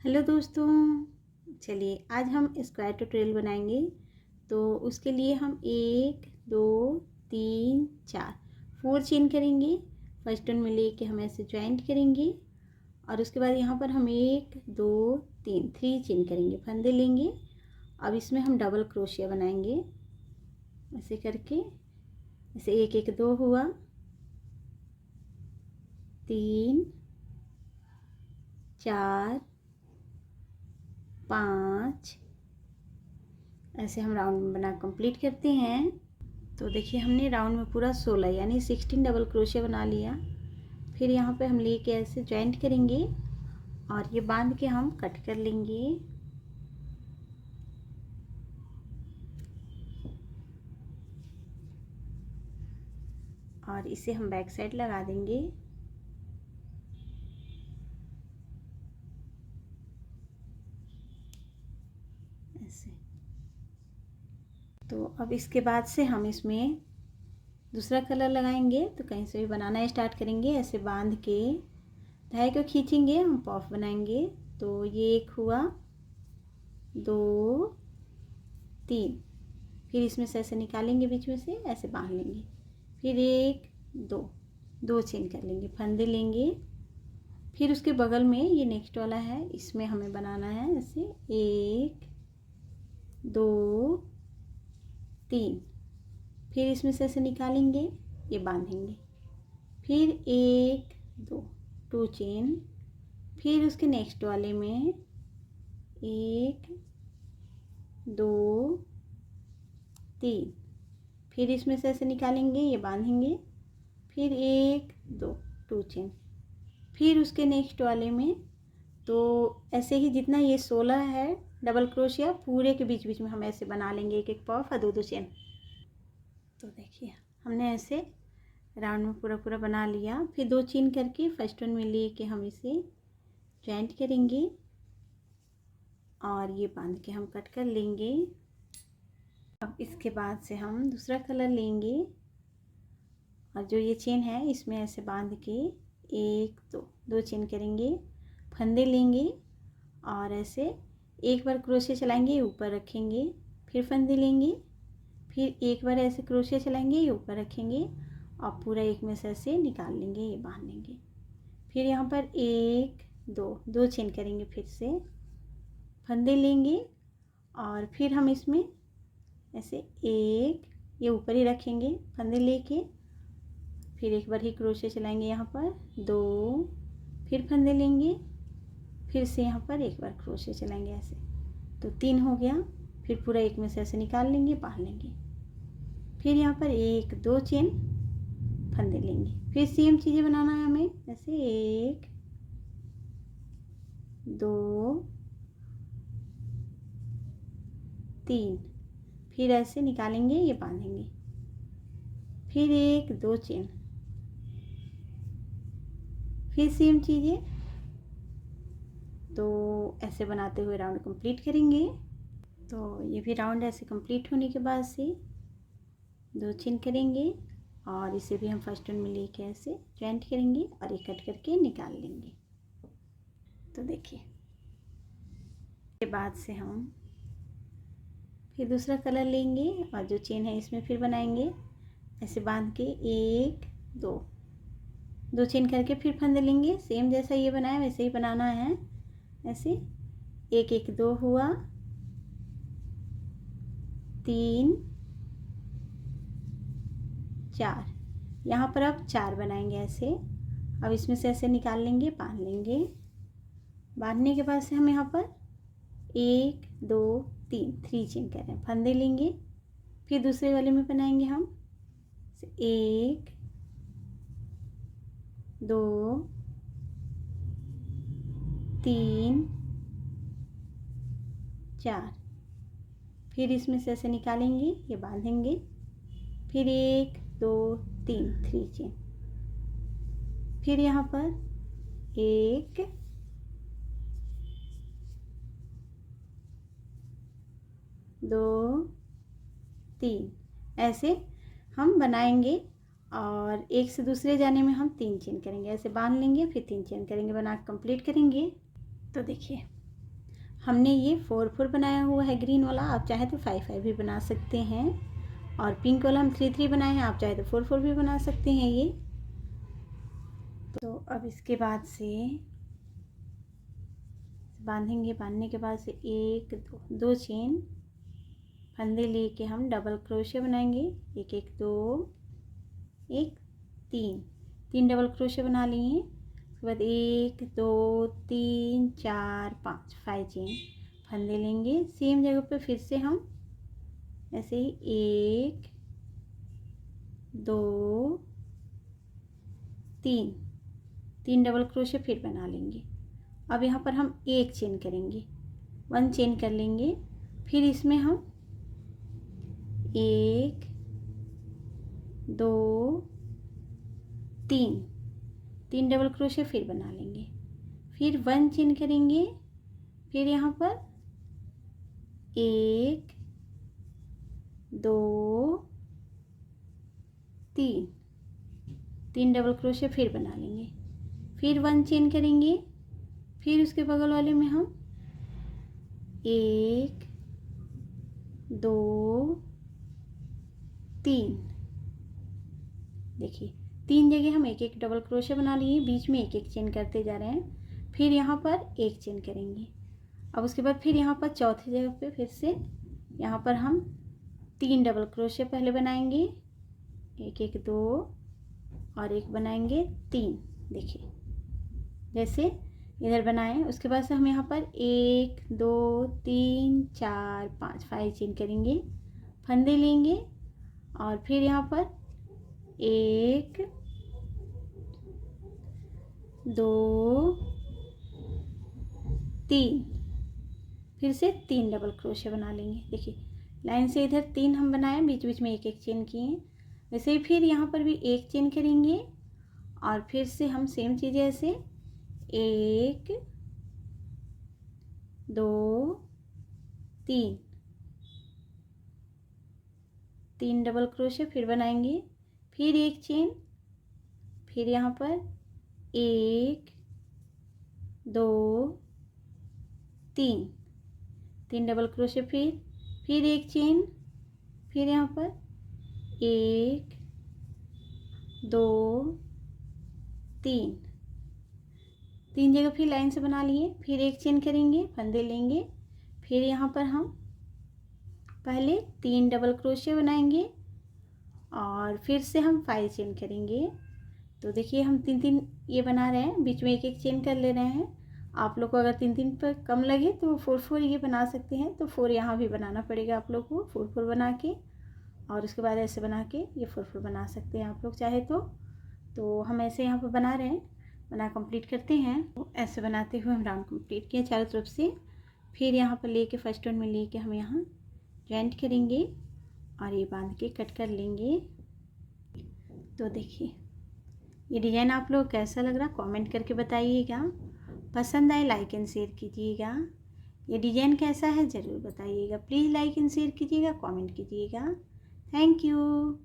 Hello दोस्तों, चलिए आज हम स्क्वायर ट्यूटोरियल बनाएंगे। तो उसके लिए हम 1 2 3 4 4 चेन करेंगे। फर्स्ट वन में लेके हम ऐसे ज्वाइंट करेंगे और उसके बाद यहाँ पर हम 1 2 3 3 चेन करेंगे, फंदे लेंगे। अब इसमें हम डबल क्रोशिया बनाएंगे ऐसे करके। ऐसे 1 1 2 हुआ, 3 4 5, ऐसे हम राउंड में बना कंप्लीट करते हैं। तो देखिए हमने राउंड में पूरा 16 यानी 16 डबल क्रोशिया बना लिया। फिर यहाँ पे हम लेके ऐसे ज्वाइंट करेंगे और ये बांध के हम कट कर लेंगे। और इसे हम बैक साइड लगा देंगे। ऐसे। तो अब इसके बाद से हम इसमें दूसरा कलर लगाएंगे। तो कहीं से भी बनाना स्टार्ट करेंगे, ऐसे बांध के धागे को खींचेंगे, हम पॉफ बनाएंगे। तो ये 1 हुआ, 2 3, फिर इसमें से ऐसे निकालेंगे, बीच में से ऐसे बांध लेंगे। फिर 1 2 चेन कर लेंगे, फंदे लेंगे। फिर उसके बगल में ये नेक्स्ट वाला है, इसमें हमें बनाना है ऐसे 1 2 3, फिर इसमें से ऐसे निकालेंगे, ये बांधेंगे। फिर 1 2 चेन, फिर उसके नेक्स्ट वाले में 1 2 3, फिर इसमें से ऐसे निकालेंगे, ये बांधेंगे। फिर 1 2 चेन, फिर उसके नेक्स्ट वाले में। तो ऐसे ही जितना ये 16 है डबल क्रोशिया, पूरे के बीच बीच में हम ऐसे बना लेंगे, एक एक पॉफ और 2 2 चेन। तो देखिए हमने ऐसे राउंड में पूरा पूरा बना लिया। फिर 2 चेन करके फर्स्ट वन में लेके हम इसे ज्वाइंट करेंगे और ये बांध के हम कट कर लेंगे। अब इसके बाद से हम दूसरा कलर लेंगे और जो ये चेन है इसमें ऐसे बांध के 1 2 चेन करेंगे, फंदे लेंगे और ऐसे एक बार क्रोशिया चलाएंगे, ऊपर रखेंगे, फिर फंदे लेंगे, फिर एक बार ऐसे क्रोशिया चलाएंगे, ये ऊपर रखेंगे और पूरा एक में से ऐसे निकाल लेंगे, ये बांध लेंगे। फिर यहाँ पर 1 2 चेन करेंगे, फिर से फंदे लेंगे और फिर हम इसमें ऐसे 1 ये ऊपर ही रखेंगे, फंदे लेके फिर एक बार ही क्रोशिया चलाएंगे, यहाँ पर 2, फिर फंदे लेंगे, फिर से यहाँ पर एक बार क्रोशिया चलाएंगे ऐसे। तो 3 हो गया। फिर पूरा एक में से ऐसे निकाल लेंगे, बांध लेंगे। फिर यहाँ पर 1 2 चेन, फंदे लेंगे। फिर सेम चीज़ें बनाना है हमें, ऐसे 1 2 3, फिर ऐसे निकालेंगे, ये बांधेंगे। फिर 1 2 चेन, फिर सेम चीज़ें। तो ऐसे बनाते हुए राउंड कंप्लीट करेंगे। तो ये भी राउंड ऐसे कंप्लीट होने के बाद से 2 चेन करेंगे और इसे भी हम फर्स्ट वन में लेके ऐसे ज्वाइंट करेंगे और ये कट करके निकाल लेंगे। तो देखिए के बाद से हम फिर दूसरा कलर लेंगे और जो चेन है इसमें फिर बनाएंगे, ऐसे बांध के 1 2 चेन करके फिर फंदे लेंगे। सेम जैसा ये बनाया वैसे ही बनाना है, ऐसे 1 1 2 हुआ, 3 4, यहाँ पर अब 4 बनाएंगे ऐसे। अब इसमें से ऐसे निकाल लेंगे, बांध लेंगे। बांधने के बाद से हम यहाँ पर 1 2 3 चेन कर रहे हैं, फंदे लेंगे। फिर दूसरे वाले में बनाएंगे हम 1 2 3 4, फिर इसमें से ऐसे निकालेंगे, ये बांधेंगे। फिर 1 2 3 चेन, फिर यहाँ पर 1 2 3, ऐसे हम बनाएंगे और एक से दूसरे जाने में हम 3 चेन करेंगे, ऐसे बांध लेंगे, फिर 3 चेन करेंगे, बना कंप्लीट करेंगे। तो देखिए हमने ये 4 4 बनाया हुआ है ग्रीन वाला, आप चाहे तो 5 5 भी बना सकते हैं। और पिंक वाला हम 3 3 बनाए हैं, आप चाहे तो 4 4 भी बना सकते हैं ये। तो अब इसके बाद से बांधेंगे। बांधने के बाद से 1 2 चेन फंदे लेके हम डबल क्रोशे बनाएंगे। 1 1 2 1 3 3 डबल क्रोशे बना लिए। उसके बाद 1 2 3 4 5 चेन फंदे लेंगे। सेम जगह पे फिर से हम ऐसे ही 1 2 3 डबल क्रोशे फिर बना लेंगे। अब यहाँ पर हम 1 चेन करेंगे, 1 चेन कर लेंगे। फिर इसमें हम 1 2 3 डबल क्रोशे फिर बना लेंगे। फिर 1 चेन करेंगे। फिर यहाँ पर 1 2 3 डबल क्रोशे फिर बना लेंगे। फिर 1 चेन करेंगे। फिर उसके बगल वाले में हम 1 2 3 देखिए 3 जगह हम 1 1 डबल क्रोशे बना लिए, बीच में 1 1 चेन करते जा रहे हैं। फिर यहाँ पर 1 चेन करेंगे। अब उसके बाद फिर यहाँ पर चौथी जगह पे फिर से यहाँ पर हम 3 डबल क्रोशे पहले बनाएंगे, 1 1 2 और 1 बनाएंगे 3। देखिए जैसे इधर बनाएं। उसके बाद से हम यहाँ पर 1 2 3 4 5 चेन करेंगे, फंदे लेंगे और फिर यहाँ पर 1 2 3 फिर से 3 डबल क्रोशे बना लेंगे। देखिए लाइन से इधर 3 हम बनाए, बीच बीच में 1 1 चेन किए। वैसे ही फिर यहाँ पर भी 1 चेन करेंगे और फिर से हम सेम चीज़ ऐसे 1 2 3 डबल क्रोशे फिर बनाएंगे। फिर 1 चेन, फिर यहाँ पर 1 2 3 डबल क्रोशे फिर 1 चेन, फिर यहाँ पर 1 2 3 जगह फिर लाइन से बना लिए। फिर 1 चेन करेंगे, फंदे लेंगे। फिर यहाँ पर हम पहले 3 डबल क्रोशे बनाएंगे और फिर से हम 5 चेन करेंगे। तो देखिए हम 3 3 ये बना रहे हैं, बीच में 1 1 चेन कर ले रहे हैं। आप लोग को अगर 3 3 पर कम लगे तो 4 4 ये बना सकते हैं। तो 4 यहाँ भी बनाना पड़ेगा आप लोग को, 4 4 बना के और उसके बाद ऐसे बना के ये 4 4 बना सकते हैं आप लोग चाहे तो हम ऐसे यहाँ पर बना रहे हैं, बना कंप्लीट करते हैं। तो ऐसे बनाते हुए हम राउंड कंप्लीट किए चारों तरफ से। फिर यहाँ पर लेके फर्स्ट वन में लेके हम यहाँ जॉइंट करेंगे और ये बांध के कट कर लेंगे। तो देखिए ये डिज़ाइन आप लोग कैसा लग रहा कमेंट करके बताइएगा। पसंद आए लाइक एंड शेयर कीजिएगा। ये डिज़ाइन कैसा है ज़रूर बताइएगा। प्लीज़ लाइक एंड शेयर कीजिएगा, कमेंट कीजिएगा। Thank you.